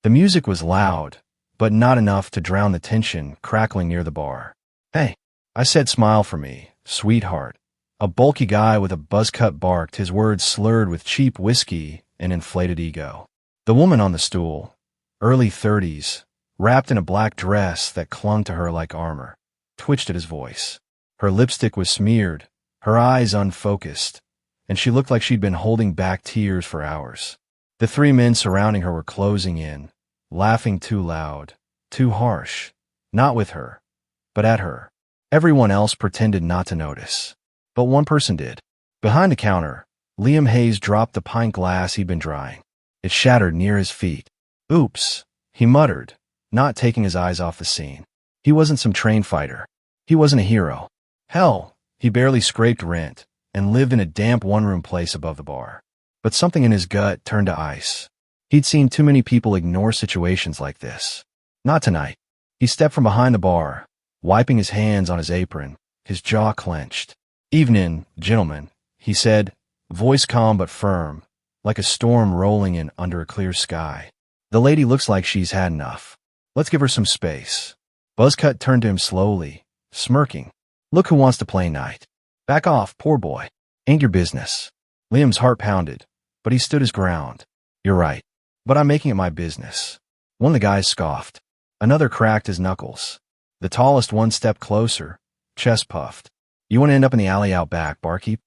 The music was loud, but not enough to drown the tension crackling near the bar. "Hey," I said, "smile for me, sweetheart." A bulky guy with a buzz cut barked, his words slurred with cheap whiskey and inflated ego. The woman on the stool, early 30s, wrapped in a black dress that clung to her like armor, twitched at his voice. Her lipstick was smeared, her eyes unfocused, and she looked like she'd been holding back tears for hours. The three men surrounding her were closing in, laughing too loud, too harsh, not with her, but at her. Everyone else pretended not to notice. But one person did. Behind the counter, Liam Hayes dropped the pint glass he'd been drying. It shattered near his feet. "Oops," he muttered, not taking his eyes off the scene. He wasn't some trained fighter. He wasn't a hero. Hell, he barely scraped rent and lived in a damp one-room place above the bar. But something in his gut turned to ice. He'd seen too many people ignore situations like this. Not tonight. He stepped from behind the bar, wiping his hands on his apron, his jaw clenched. "Evening, gentlemen," he said, voice calm but firm, like a storm rolling in under a clear sky. "The lady looks like she's had enough. Let's give her some space." Buzzcut turned to him slowly, smirking. "Look who wants to play night. Back off, poor boy. Ain't your business." Liam's heart pounded, but he stood his ground. "You're right, but I'm making it my business." One of the guys scoffed. Another cracked his knuckles. The tallest one stepped closer, chest puffed. "You want to end up in the alley out back, barkeep?"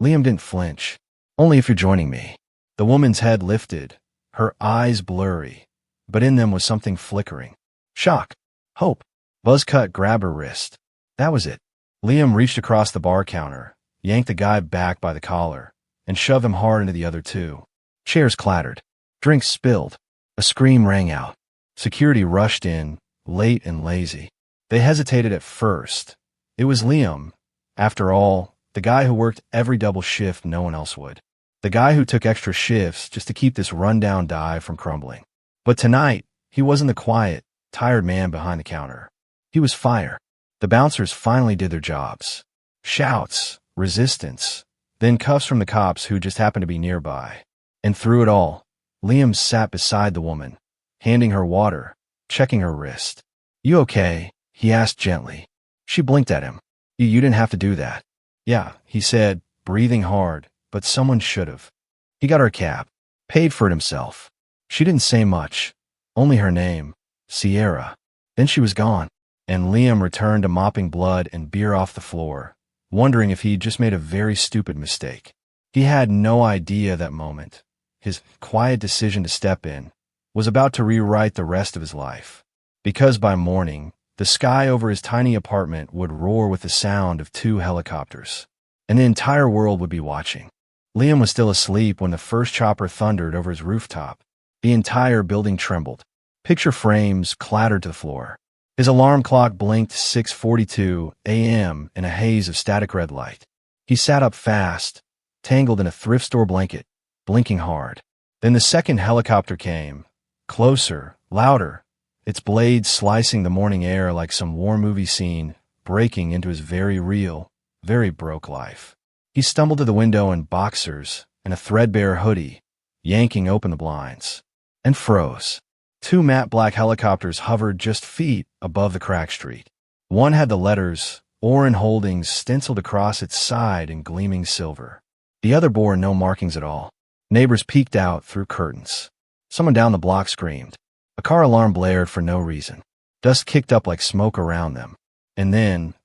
Liam didn't flinch. "Only if you're joining me." The woman's head lifted, her eyes blurry, but in them was something flickering. Shock. Hope. Buzzcut grabbed her wrist. That was it. Liam reached across the bar counter, yanked the guy back by the collar, and shoved him hard into the other two. Chairs clattered. Drinks spilled. A scream rang out. Security rushed in, late and lazy. They hesitated at first. It was Liam. After all, the guy who worked every double shift no one else would. The guy who took extra shifts just to keep this rundown dive from crumbling. But tonight, he wasn't the quiet, tired man behind the counter. He was fire. The bouncers finally did their jobs. Shouts, resistance, then cuffs from the cops who just happened to be nearby. And through it all, Liam sat beside the woman, handing her water, checking her wrist. "You okay?" he asked gently. She blinked at him. You didn't have to do that." "Yeah," he said, breathing hard, "but someone should have." He got her a cab, paid for it himself. She didn't say much, only her name, Sierra. Then she was gone, and Liam returned to mopping blood and beer off the floor, wondering if he'd just made a very stupid mistake. He had no idea that moment, his quiet decision to step in, was about to rewrite the rest of his life. Because by morning, the sky over his tiny apartment would roar with the sound of 2 helicopters, and the entire world would be watching. Liam was still asleep when the first chopper thundered over his rooftop. The entire building trembled. Picture frames clattered to the floor. His alarm clock blinked 6:42 a.m. in a haze of static red light. He sat up fast, tangled in a thrift store blanket, blinking hard. Then the second helicopter came, closer, louder, its blades slicing the morning air like some war movie scene, breaking into his very real, very broke life. He stumbled to the window in boxers and a threadbare hoodie, yanking open the blinds, and froze. 2 matte black helicopters hovered just feet above the cracked street. One had the letters Oren Holdings stenciled across its side in gleaming silver. The other bore no markings at all. Neighbors peeked out through curtains. Someone down the block screamed. A car alarm blared for no reason. Dust kicked up like smoke around them. And then,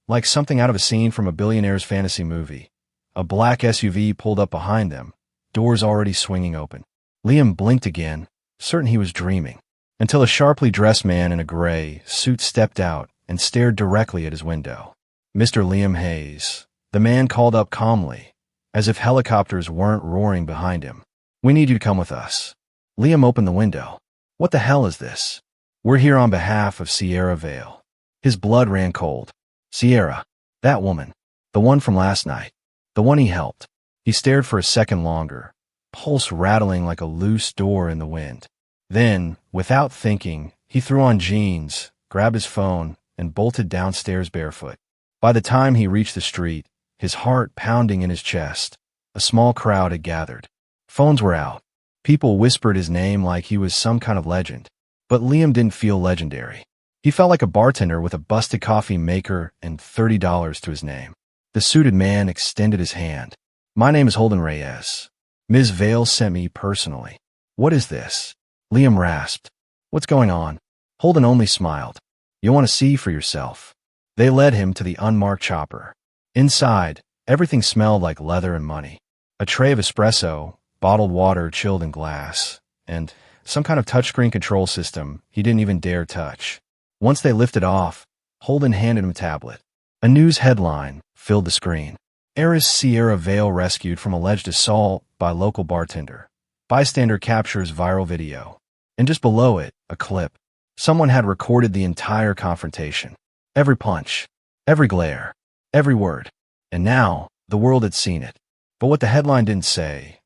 like something out of a scene from a billionaire's fantasy movie, a black SUV pulled up behind them, doors already swinging open. Liam blinked again, certain he was dreaming, until a sharply dressed man in a gray suit stepped out and stared directly at his window. "Mr. Liam Hayes," the man called up calmly, as if helicopters weren't roaring behind him. "We need you to come with us." Liam opened the window. "What the hell is this?" "We're here on behalf of Sierra Vale." His blood ran cold. Sierra. That woman. The one from last night. The one he helped. He stared for a second longer, pulse rattling like a loose door in the wind. Then, without thinking, he threw on jeans, grabbed his phone, and bolted downstairs barefoot. By the time he reached the street, his heart pounding in his chest, a small crowd had gathered. Phones were out. People whispered his name like he was some kind of legend. But Liam didn't feel legendary. He felt like a bartender with a busted coffee maker and $30 to his name. The suited man extended his hand. "My name is Holden Reyes. Ms. Vale sent me personally." "What is this?" Liam rasped. "What's going on?" Holden only smiled. "You want to see for yourself." They led him to the unmarked chopper. Inside, everything smelled like leather and money. A tray of espresso, bottled water chilled in glass, and some kind of touchscreen control system he didn't even dare touch. Once they lifted off, Holden handed him a tablet. A news headline filled the screen. "Heiress Sierra Vale rescued from alleged assault by local bartender. Bystander captures viral video." And just below it, a clip. Someone had recorded the entire confrontation. Every punch, every glare, every word. And now, the world had seen it. But what the headline didn't say,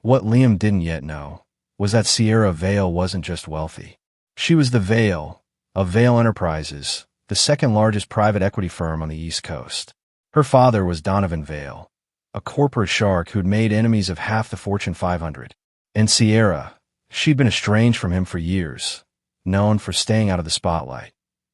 what Liam didn't yet know, was that Sierra Vale wasn't just wealthy. She was the Vale of Vale Enterprises, the second largest private equity firm on the East Coast. Her father was Donovan Vale, a corporate shark who'd made enemies of half the Fortune 500. And Sierra, she'd been estranged from him for years, known for staying out of the spotlight.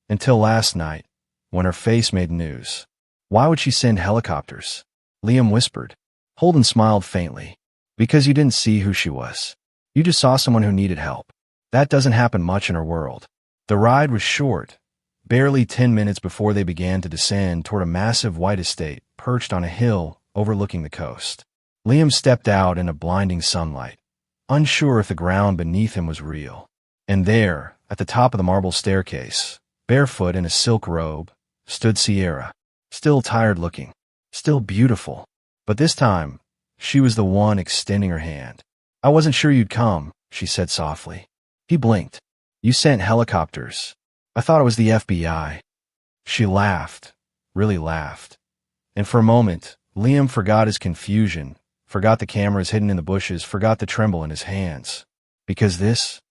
Until last night, when her face made news. "Why would she send helicopters?" Liam whispered. Holden smiled faintly. "Because you didn't see who she was. You just saw someone who needed help. That doesn't happen much in her world." The ride was short, barely 10 minutes before they began to descend toward a massive white estate perched on a hill overlooking the coast. Liam stepped out in a blinding sunlight, unsure if the ground beneath him was real. And there, at the top of the marble staircase, barefoot in a silk robe, stood Sierra, still tired-looking, still beautiful. But this time, she was the one extending her hand. "I wasn't sure you'd come," she said softly. He blinked. "You sent helicopters. I thought it was the FBI." She laughed, really laughed. And for a moment, Liam forgot his confusion, forgot the cameras hidden in the bushes, forgot the tremble in his hands. Because this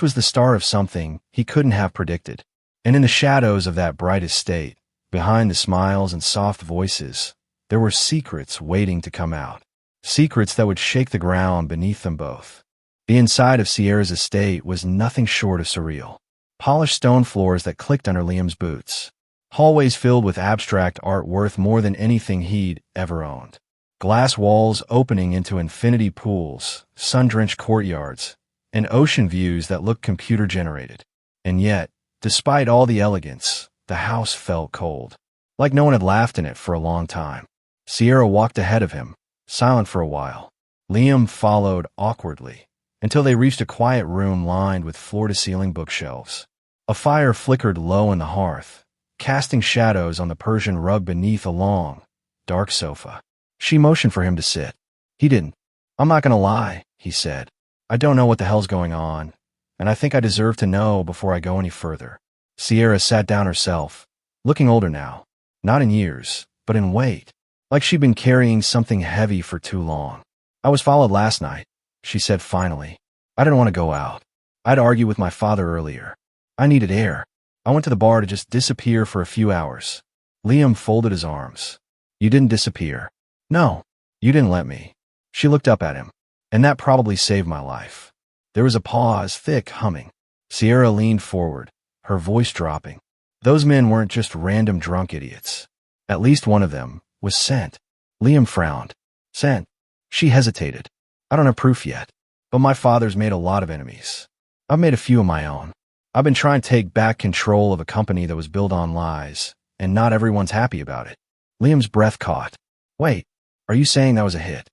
was the start of something he couldn't have predicted. And in the shadows of that bright estate, behind the smiles and soft voices, there were secrets waiting to come out. Secrets that would shake the ground beneath them both. The inside of Sierra's estate was nothing short of surreal. Polished stone floors that clicked under Liam's boots. Hallways filled with abstract art worth more than anything he'd ever owned. Glass walls opening into infinity pools, sun-drenched courtyards, and ocean views that looked computer-generated. And yet, despite all the elegance, the house felt cold. Like no one had laughed in it for a long time. Sierra walked ahead of him, silent for a while. Liam followed awkwardly, until they reached a quiet room lined with floor-to-ceiling bookshelves. A fire flickered low in the hearth, casting shadows on the Persian rug beneath a long, dark sofa. She motioned for him to sit. He didn't. "I'm not gonna lie," he said. "I don't know what the hell's going on, and I think I deserve to know before I go any further." Sierra sat down herself, looking older now, not in years, but in weight, like she'd been carrying something heavy for too long. "I was followed last night," she said finally. "I didn't want to go out. I'd argued with my father earlier. I needed air. I went to the bar to just disappear for a few hours." Liam folded his arms. "You didn't disappear." "No, you didn't let me." She looked up at him. "And that probably saved my life." There was a pause, thick humming. Sierra leaned forward, her voice dropping. "Those men weren't just random drunk idiots. At least one of them was sent." Liam frowned. "Sent?" She hesitated. "I don't have proof yet, but my father's made a lot of enemies. I've made a few of my own. I've been trying to take back control of a company that was built on lies, and not everyone's happy about it." Liam's breath caught. "Wait, are you saying that was a hit?"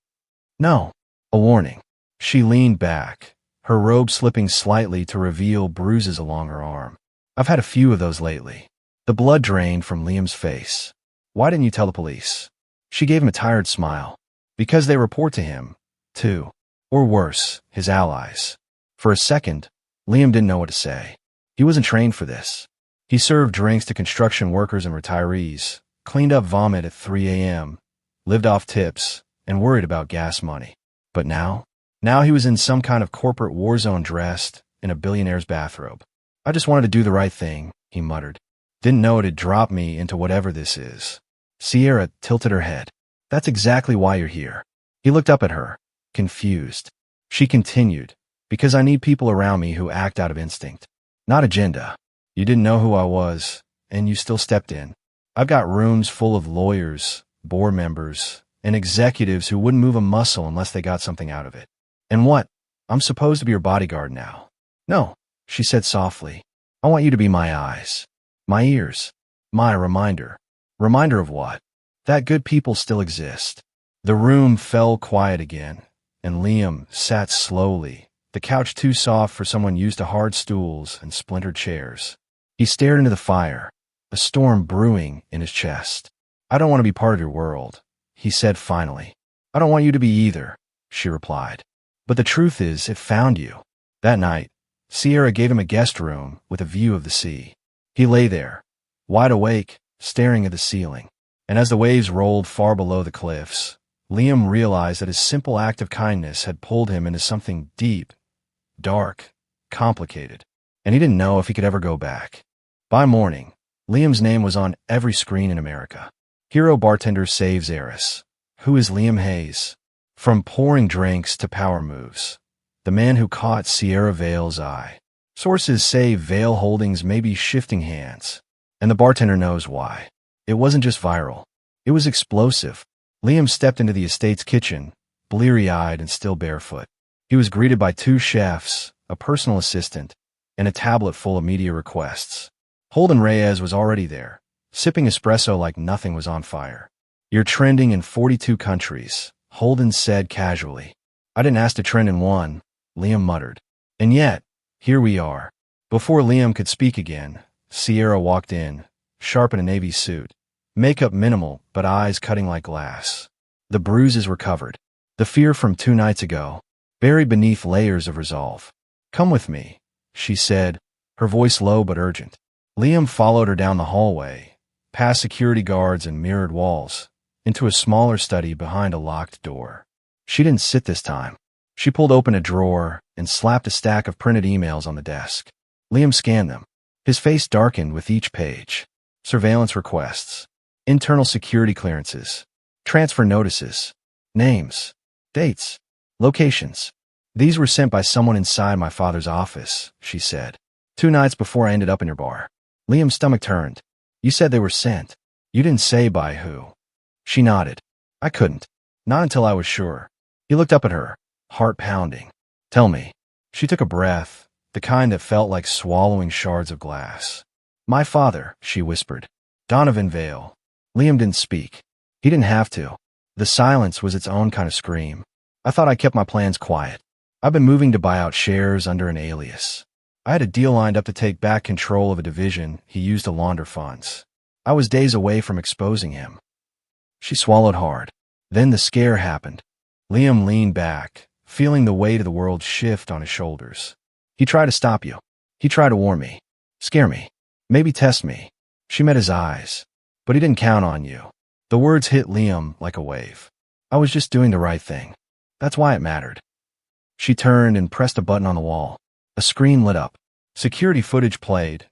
"No, a warning." She leaned back, her robe slipping slightly to reveal bruises along her arm. "I've had a few of those lately." The blood drained from Liam's face. "Why didn't you tell the police?" She gave him a tired smile. "Because they report to him, too. Or worse, his allies." For a second, Liam didn't know what to say. He wasn't trained for this. He served drinks to construction workers and retirees, cleaned up vomit at 3 a.m., lived off tips, and worried about gas money. But now he was in some kind of corporate war zone dressed in a billionaire's bathrobe. "I just wanted to do the right thing," he muttered. "Didn't know it'd drop me into whatever this is." Sierra tilted her head. "That's exactly why you're here." He looked up at her, confused. She continued, because I need people around me who act out of instinct, not agenda. You didn't know who I was, and you still stepped in. I've got rooms full of lawyers, board members, and executives who wouldn't move a muscle unless they got something out of it. And what? I'm supposed to be your bodyguard now. No, she said softly. I want you to be my eyes, my ears, my reminder. Reminder of what? That good people still exist. The room fell quiet again, and Liam sat slowly, the couch too soft for someone used to hard stools and splintered chairs. He stared into the fire, a storm brewing in his chest. I don't want to be part of your world, he said finally. I don't want you to be either, she replied. But the truth is, it found you. That night, Sierra gave him a guest room with a view of the sea. He lay there, wide awake, staring at the ceiling. And as the waves rolled far below the cliffs, Liam realized that his simple act of kindness had pulled him into something deep, dark, complicated, and he didn't know if he could ever go back. By morning, Liam's name was on every screen in America. Hero bartender saves heiress. Who is Liam Hayes? From pouring drinks to power moves, the man who caught Sierra Vale's eye. Sources say Vale Holdings may be shifting hands, and the bartender knows why. It wasn't just viral. It was explosive. Liam stepped into the estate's kitchen, bleary-eyed and still barefoot. He was greeted by 2 chefs, a personal assistant, and a tablet full of media requests. Holden Reyes was already there, sipping espresso like nothing was on fire. You're trending in 42 countries, Holden said casually. I didn't ask to trend in one, Liam muttered. And yet, here we are. Before Liam could speak again, Sierra walked in, sharp in a navy suit, makeup minimal but eyes cutting like glass. The bruises were covered, the fear from 2 nights ago, buried beneath layers of resolve. Come with me, she said, her voice low but urgent. Liam followed her down the hallway, past security guards and mirrored walls, into a smaller study behind a locked door. She didn't sit this time. She pulled open a drawer and slapped a stack of printed emails on the desk. Liam scanned them. His face darkened with each page. Surveillance requests, internal security clearances, transfer notices, names, dates, locations. These were sent by someone inside my father's office, she said. 2 nights before I ended up in your bar. Liam's stomach turned. You said they were sent. You didn't say by who. She nodded. I couldn't. Not until I was sure. He looked up at her, heart pounding. Tell me. She took a breath, the kind that felt like swallowing shards of glass. My father, she whispered. Donovan Vale. Liam didn't speak. He didn't have to. The silence was its own kind of scream. I thought I kept my plans quiet. I've been moving to buy out shares under an alias. I had a deal lined up to take back control of a division he used to launder funds. I was days away from exposing him. She swallowed hard. Then the scare happened. Liam leaned back, feeling the weight of the world shift on his shoulders. He tried to stop you. He tried to warn me. Scare me. Maybe test me. She met his eyes. But he didn't count on you. The words hit Liam like a wave. I was just doing the right thing. That's why it mattered. She turned and pressed a button on the wall. A screen lit up. Security footage played.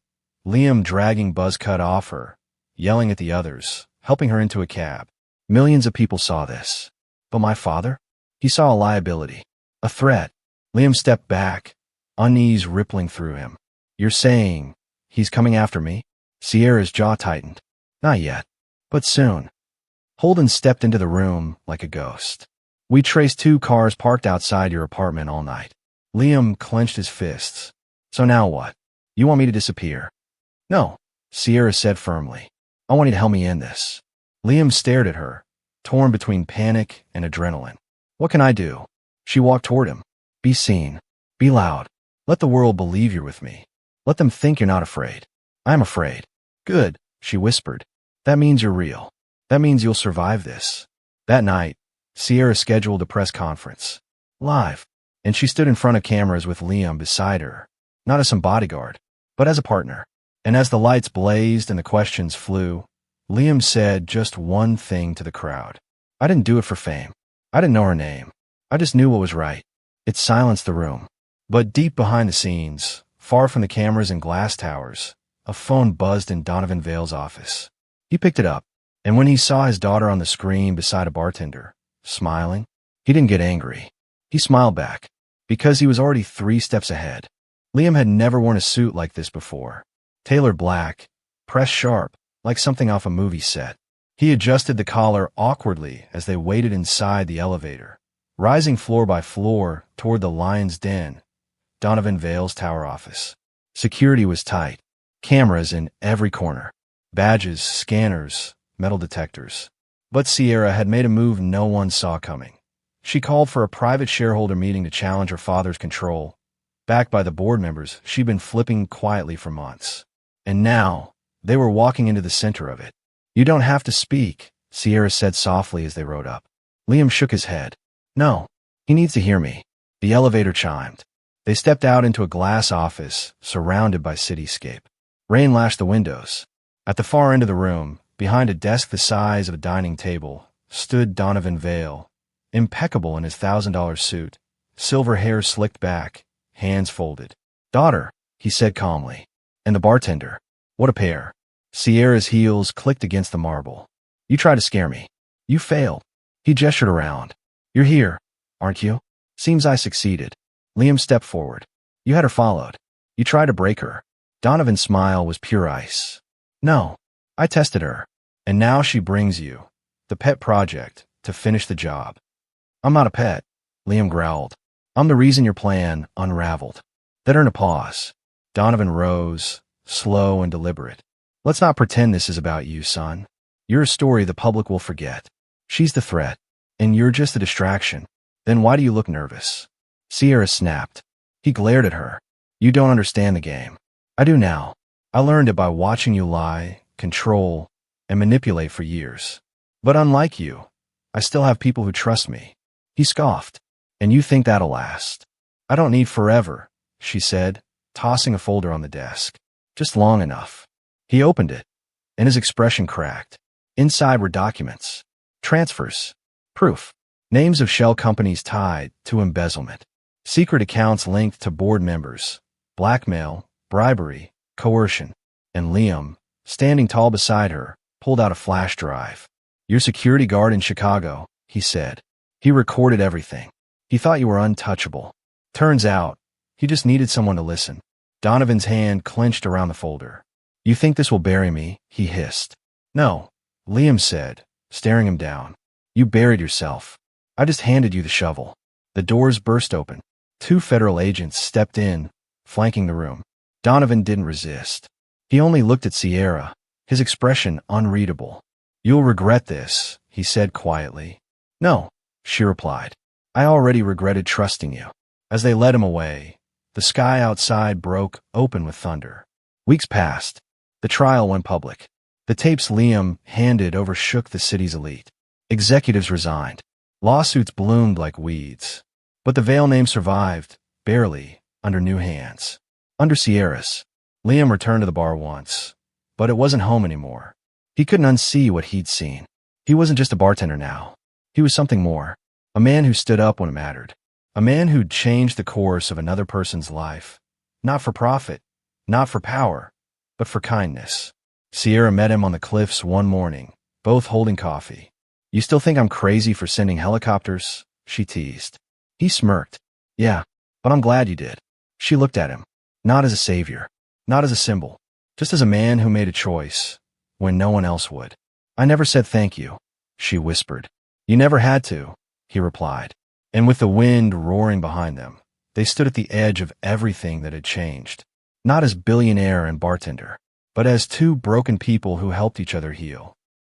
Liam dragging Buzzcut off her, yelling at the others, helping her into a cab. Millions of people saw this. But my father? He saw a liability. A threat. Liam stepped back, unease rippling through him. You're saying he's coming after me? Sierra's jaw tightened. Not yet. But soon. Holden stepped into the room like a ghost. We traced 2 cars parked outside your apartment all night. Liam clenched his fists. So now what? You want me to disappear? No, Sierra said firmly. I want you to help me end this. Liam stared at her, torn between panic and adrenaline. What can I do? She walked toward him. Be seen. Be loud. Let the world believe you're with me. Let them think you're not afraid. I'm afraid. Good, she whispered. That means you're real. That means you'll survive this. That night, Sierra scheduled a press conference. Live. And she stood in front of cameras with Liam beside her, not as some bodyguard, but as a partner. And as the lights blazed and the questions flew, Liam said just one thing to the crowd. I didn't do it for fame. I didn't know her name. I just knew what was right. It silenced the room. But deep behind the scenes, far from the cameras and glass towers, a phone buzzed in Donovan Vale's office. He picked it up, and when he saw his daughter on the screen beside a bartender, smiling, he didn't get angry. He smiled back. Because he was already 3 steps ahead. Liam had never worn a suit like this before. Tailored black, pressed sharp, like something off a movie set. He adjusted the collar awkwardly as they waited inside the elevator, rising floor by floor toward the Lion's Den, Donovan Vale's tower office. Security was tight. Cameras in every corner. Badges, scanners, metal detectors. But Sierra had made a move no one saw coming. She called for a private shareholder meeting to challenge her father's control. Backed by the board members she'd been flipping quietly for months. And now, they were walking into the center of it. "You don't have to speak," Sierra said softly as they rode up. Liam shook his head. "No, he needs to hear me." The elevator chimed. They stepped out into a glass office, surrounded by cityscape. Rain lashed the windows. At the far end of the room, behind a desk the size of a dining table, stood Donovan Vale, impeccable in his $1,000 suit, silver hair slicked back, hands folded. "Daughter," he said calmly. "And the bartender. What a pair." Sierra's heels clicked against the marble. "You tried to scare me. You failed." He gestured around. "You're here, aren't you? Seems I succeeded." Liam stepped forward. "You had her followed. You tried to break her." Donovan's smile was pure ice. "No, I tested her. And now she brings you, the pet project, to finish the job." "I'm not a pet," Liam growled. "I'm the reason your plan unraveled." That earned a pause. Donovan rose, slow and deliberate. "Let's not pretend this is about you, son. You're a story the public will forget. She's the threat, and you're just a distraction. Then why do you look nervous?" Sierra snapped. He glared at her. "You don't understand the game. I do now. I learned it by watching you lie, control, and manipulate for years. But unlike you, I still have people who trust me." He scoffed. "And you think that'll last?" "I don't need forever," she said, tossing a folder on the desk. "Just long enough." He opened it, and his expression cracked. Inside were documents, transfers, proof, names of shell companies tied to embezzlement, secret accounts linked to board members, blackmail, bribery, coercion. And Liam, standing tall beside her, pulled out a flash drive. "Your security guard in Chicago," he said. "He recorded everything. He thought you were untouchable. Turns out, he just needed someone to listen." Donovan's hand clenched around the folder. "You think this will bury me?" he hissed. "No," Liam said, staring him down. "You buried yourself. I just handed you the shovel." The doors burst open. 2 federal agents stepped in, flanking the room. Donovan didn't resist. He only looked at Sierra, his expression unreadable. "You'll regret this," he said quietly. "No," she replied. "I already regretted trusting you." As they led him away, the sky outside broke open with thunder. Weeks passed. The trial went public. The tapes Liam handed over shook the city's elite. Executives resigned. Lawsuits bloomed like weeds. But the Vale name survived, barely, under new hands. Under Sierra's. Liam returned to the bar once, but it wasn't home anymore. He couldn't unsee what he'd seen. He wasn't just a bartender now. He was something more. A man who stood up when it mattered. A man who'd changed the course of another person's life. Not for profit, not for power, but for kindness. Sierra met him on the cliffs one morning, both holding coffee. "You still think I'm crazy for sending helicopters?" she teased. He smirked. "Yeah, but I'm glad you did." She looked at him. Not as a savior. Not as a symbol. Just as a man who made a choice, when no one else would. "I never said thank you," she whispered. "You never had to," he replied. And with the wind roaring behind them, they stood at the edge of everything that had changed. Not as billionaire and bartender, but as 2 broken people who helped each other heal.